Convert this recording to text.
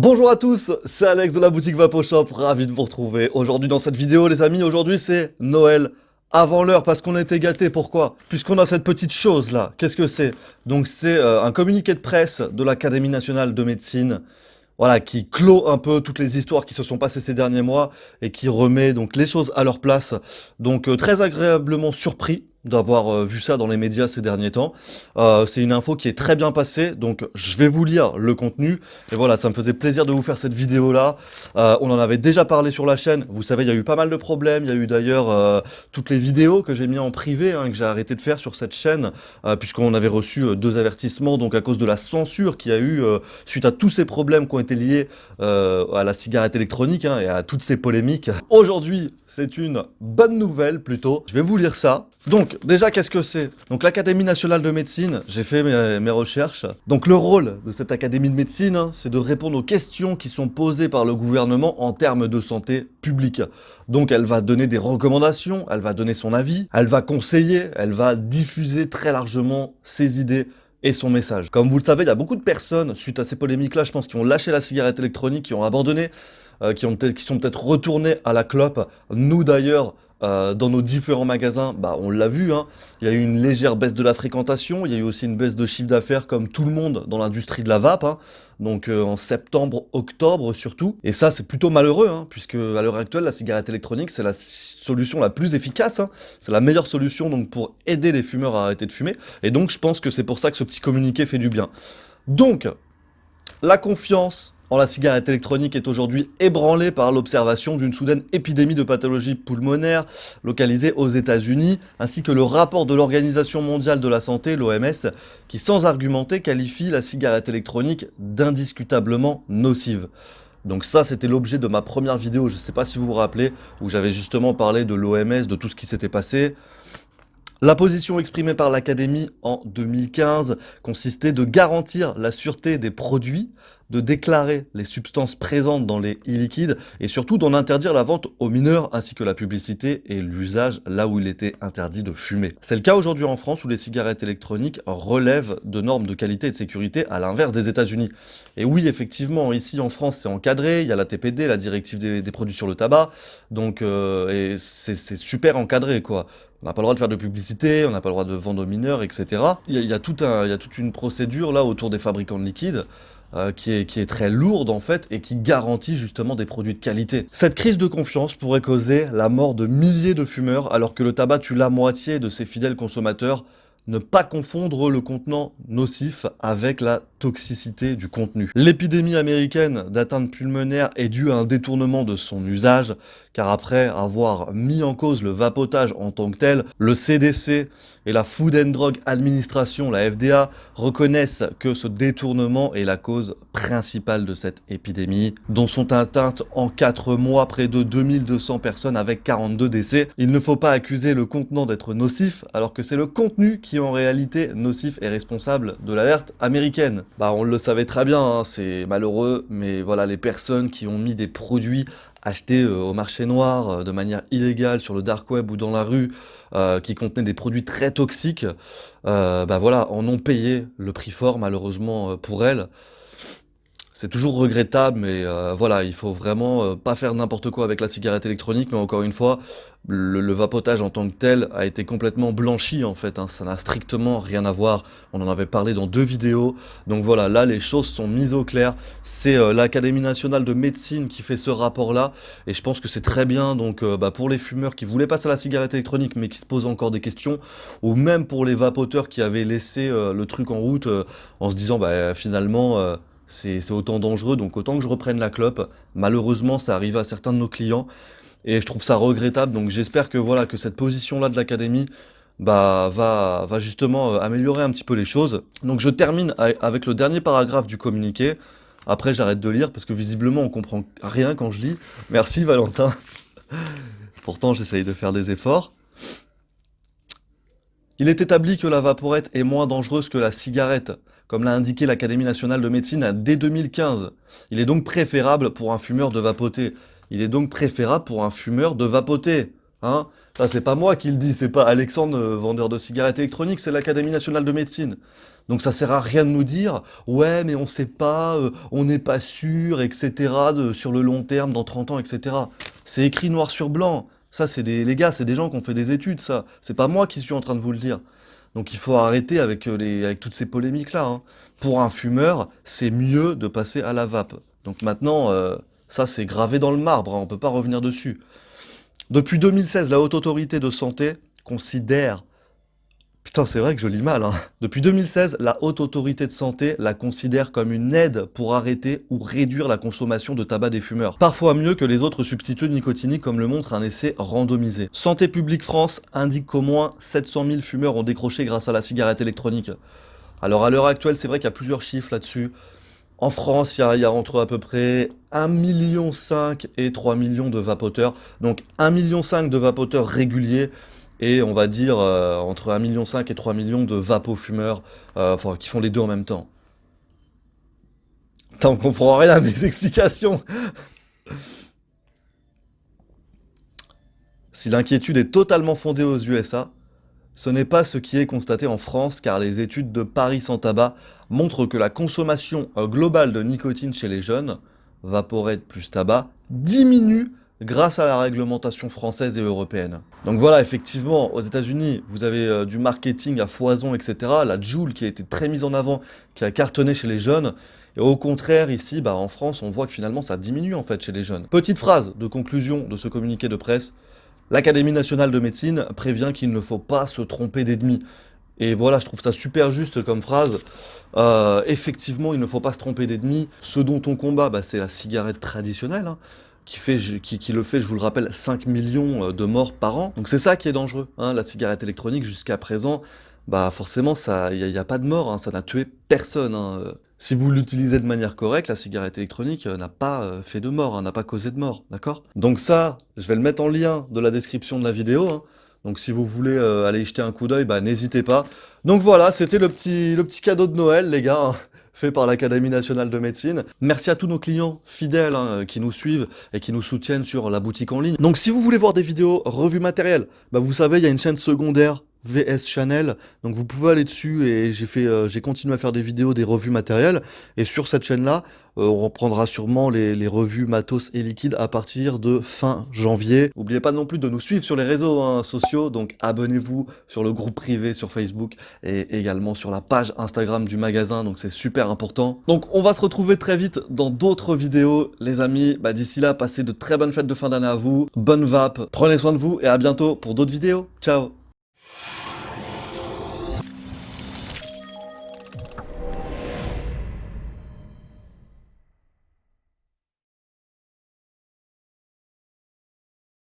Bonjour à tous, c'est Alex de la boutique VapoShop, ravi de vous retrouver. Aujourd'hui dans cette vidéo les amis, aujourd'hui c'est Noël avant l'heure parce qu'on a été gâtés. Pourquoi? Puisqu'on a cette petite chose là. Qu'est-ce que c'est? Donc c'est un communiqué de presse de l'Académie nationale de médecine. Voilà, qui clôt un peu toutes les histoires qui se sont passées ces derniers mois et qui remet donc les choses à leur place. Donc très agréablement surpris d'avoir vu ça dans les médias ces derniers temps. C'est une info qui est très bien passée, donc je vais vous lire le contenu. Et voilà, ça me faisait plaisir de vous faire cette vidéo-là. On en avait déjà parlé sur la chaîne. Vous savez, il y a eu pas mal de problèmes. Il y a eu d'ailleurs toutes les vidéos que j'ai mis en privé, que j'ai arrêté de faire sur cette chaîne, puisqu'on avait reçu 2 avertissements, donc à cause de la censure qu'il y a eu suite à tous ces problèmes qui ont été liés à la cigarette électronique et à toutes ces polémiques. Aujourd'hui, c'est une bonne nouvelle plutôt. Je vais vous lire ça. Donc, déjà, qu'est-ce que c'est? Donc, l'Académie nationale de médecine, j'ai fait mes recherches. Donc, le rôle de cette Académie de médecine, c'est de répondre aux questions qui sont posées par le gouvernement en termes de santé publique. Donc, elle va donner des recommandations, elle va donner son avis, elle va conseiller, elle va diffuser très largement ses idées et son message. Comme vous le savez, il y a beaucoup de personnes, suite à ces polémiques-là, je pense, qui ont lâché la cigarette électronique, qui ont abandonné, qui sont peut-être retournés à la clope. Nous, d'ailleurs, dans nos différents magasins, on l'a vu, il y a eu une légère baisse de la fréquentation, il y a eu aussi une baisse de chiffre d'affaires comme tout le monde dans l'industrie de la vape, donc en septembre, octobre surtout. Et ça, c'est plutôt malheureux, puisque à l'heure actuelle, la cigarette électronique, c'est la solution la plus efficace, c'est la meilleure solution donc pour aider les fumeurs à arrêter de fumer. Et donc, je pense que c'est pour ça que ce petit communiqué fait du bien. Donc, la confiance en la cigarette électronique est aujourd'hui ébranlée par l'observation d'une soudaine épidémie de pathologies pulmonaires localisée aux États-Unis, ainsi que le rapport de l'Organisation mondiale de la santé, l'OMS, qui sans argumenter qualifie la cigarette électronique d'indiscutablement nocive. Donc ça, c'était l'objet de ma première vidéo, je ne sais pas si vous vous rappelez, où j'avais justement parlé de l'OMS, de tout ce qui s'était passé. La position exprimée par l'Académie en 2015 consistait de garantir la sûreté des produits, de déclarer les substances présentes dans les e-liquides et surtout d'en interdire la vente aux mineurs ainsi que la publicité et l'usage là où il était interdit de fumer. C'est le cas aujourd'hui en France où les cigarettes électroniques relèvent de normes de qualité et de sécurité à l'inverse des États-Unis. Et oui, effectivement, ici en France c'est encadré, il y a la TPD, la directive des produits sur le tabac, donc et c'est super encadré quoi. On n'a pas le droit de faire de publicité, on n'a pas le droit de vendre aux mineurs, etc. Il y a toute une procédure là autour des fabricants de liquides qui est très lourde en fait et qui garantit justement des produits de qualité. Cette crise de confiance pourrait causer la mort de milliers de fumeurs alors que le tabac tue la moitié de ses fidèles consommateurs. Ne pas confondre le contenant nocif avec la toxicité du contenu. L'épidémie américaine d'atteinte pulmonaire est due à un détournement de son usage, car après avoir mis en cause le vapotage en tant que tel, le CDC et la Food and Drug Administration, la FDA, reconnaissent que ce détournement est la cause principale de cette épidémie, dont sont atteintes en 4 mois près de 2200 personnes avec 42 décès. Il ne faut pas accuser le contenant d'être nocif, alors que c'est le contenu qui est en réalité nocif et responsable de l'alerte américaine. On le savait très bien, c'est malheureux, mais voilà, les personnes qui ont mis des produits achetés au marché noir de manière illégale sur le dark web ou dans la rue, qui contenaient des produits très toxiques, voilà, en ont payé le prix fort malheureusement pour elles. C'est toujours regrettable, mais voilà, il faut vraiment pas faire n'importe quoi avec la cigarette électronique, mais encore une fois, le vapotage en tant que tel a été complètement blanchi en fait, ça n'a strictement rien à voir, on en avait parlé dans 2 vidéos, donc voilà, là les choses sont mises au clair, c'est l'Académie nationale de médecine qui fait ce rapport-là, et je pense que c'est très bien, donc pour les fumeurs qui voulaient passer à la cigarette électronique, mais qui se posent encore des questions, ou même pour les vapoteurs qui avaient laissé le truc en route, en se disant, finalement... c'est autant dangereux, donc autant que je reprenne la clope. Malheureusement, ça arrive à certains de nos clients, et je trouve ça regrettable, donc j'espère que voilà, que cette position-là de l'Académie va justement améliorer un petit peu les choses. Donc je termine avec le dernier paragraphe du communiqué, après j'arrête de lire, parce que visiblement on comprend rien quand je lis. Merci Valentin, pourtant j'essaye de faire des efforts. Il est établi que la vaporette est moins dangereuse que la cigarette, comme l'a indiqué l'Académie nationale de médecine dès 2015. Il est donc préférable pour un fumeur de vapoter. Il est donc préférable pour un fumeur de vapoter. Ça, c'est pas moi qui le dis, c'est pas Alexandre, vendeur de cigarettes électroniques, c'est l'Académie nationale de médecine. Donc ça sert à rien de nous dire, ouais, mais on sait pas, on n'est pas sûr, etc., sur le long terme, dans 30 ans, etc. C'est écrit noir sur blanc. Ça, les gars, c'est des gens qui ont fait des études, ça. C'est pas moi qui suis en train de vous le dire. Donc il faut arrêter avec toutes ces polémiques-là, hein. Pour un fumeur, c'est mieux de passer à la vape. Donc maintenant, ça c'est gravé dans le marbre, hein, on peut pas revenir dessus. Depuis 2016, la Haute Autorité de Santé considère... Putain, c'est vrai que je lis mal, hein. Depuis 2016, la Haute Autorité de Santé la considère comme une aide pour arrêter ou réduire la consommation de tabac des fumeurs. Parfois mieux que les autres substituts nicotiniques, comme le montre un essai randomisé. Santé publique France indique qu'au moins 700 000 fumeurs ont décroché grâce à la cigarette électronique. Alors à l'heure actuelle, c'est vrai qu'il y a plusieurs chiffres là-dessus. En France, il y a entre à peu près 1,5 million et 3 millions de vapoteurs. Donc 1,5 million de vapoteurs réguliers et on va dire entre 1,5 million et 3 millions de vapofumeurs qui font les deux en même temps. Putain, on comprend rien à mes explications. Si l'inquiétude est totalement fondée aux USA, ce n'est pas ce qui est constaté en France, car les études de Paris sans tabac montrent que la consommation globale de nicotine chez les jeunes, Vaporette plus tabac, diminue grâce à la réglementation française et européenne. Donc voilà, effectivement, aux États-Unis, vous avez du marketing à foison, etc. La Juul qui a été très mise en avant, qui a cartonné chez les jeunes. Et au contraire, ici, en France, on voit que finalement ça diminue en fait chez les jeunes. Petite phrase de conclusion de ce communiqué de presse. L'Académie nationale de médecine prévient qu'il ne faut pas se tromper d'ennemi. Et voilà, je trouve ça super juste comme phrase. Effectivement, il ne faut pas se tromper d'ennemi. Ce dont on combat, c'est la cigarette traditionnelle, hein, qui le fait, je vous le rappelle, 5 millions de morts par an. Donc c'est ça qui est dangereux, hein, la cigarette électronique jusqu'à présent. Forcément, il n'y a pas de mort, hein, ça n'a tué personne, hein. Si vous l'utilisez de manière correcte, la cigarette électronique n'a pas fait de mort, hein, n'a pas causé de mort, d'accord? Donc ça, je vais le mettre en lien de la description de la vidéo, hein. Donc si vous voulez aller y jeter un coup d'œil, n'hésitez pas. Donc voilà, c'était le petit cadeau de Noël, les gars, hein, fait par l'Académie nationale de médecine. Merci à tous nos clients fidèles, hein, qui nous suivent et qui nous soutiennent sur la boutique en ligne. Donc si vous voulez voir des vidéos revues matérielles, vous savez, il y a une chaîne secondaire, VS Channel, donc vous pouvez aller dessus et j'ai continué à faire des vidéos, des revues matérielles, et sur cette chaîne-là, on reprendra sûrement les revues matos et liquides à partir de fin janvier. N'oubliez pas non plus de nous suivre sur les réseaux sociaux, donc abonnez-vous sur le groupe privé sur Facebook et également sur la page Instagram du magasin, donc c'est super important. Donc on va se retrouver très vite dans d'autres vidéos, les amis. D'ici là, passez de très bonnes fêtes de fin d'année à vous, bonne vape, prenez soin de vous et à bientôt pour d'autres vidéos. Ciao!